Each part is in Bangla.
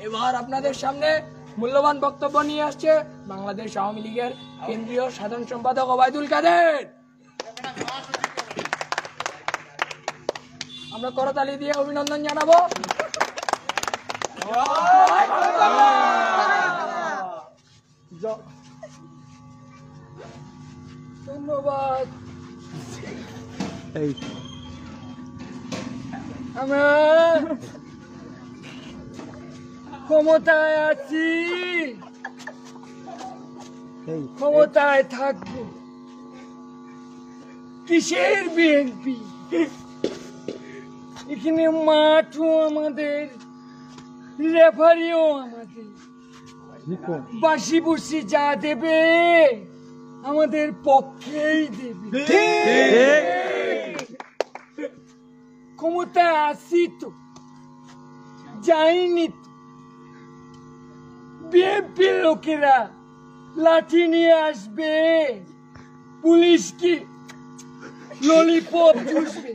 এবার আপনাদের সামনে মূল্যবান বক্তব্য নিয়ে আসছে বাংলাদেশ আওয়ামী লীগের কেন্দ্রীয় সাধারণ সম্পাদক ওবায়দুল কাদের। আমরা করতালি দিয়ে অভিনন্দন জানাবো। ধন্যবাদ। আমরা ক্ষমতায় আছি, ক্ষমতায় থাকবো। কিসের বিএনপি? এখানে মাঠও আমাদের, রেফারিও আমাদের, বাসি বুসি যা দেবে আমাদের পক্ষেই দেবে। ক্ষমতায় আসি তো, যাইনি তো। বিএনপির লোকেরা লাঠি নিয়ে আসবে, পুলিশ কি ললিপপ চুষবে।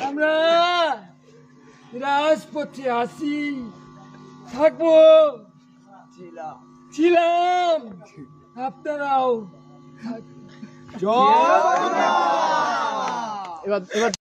আমরা রাজপথে আসি, থাকবো, ছিলাম, আপনারাও। এবার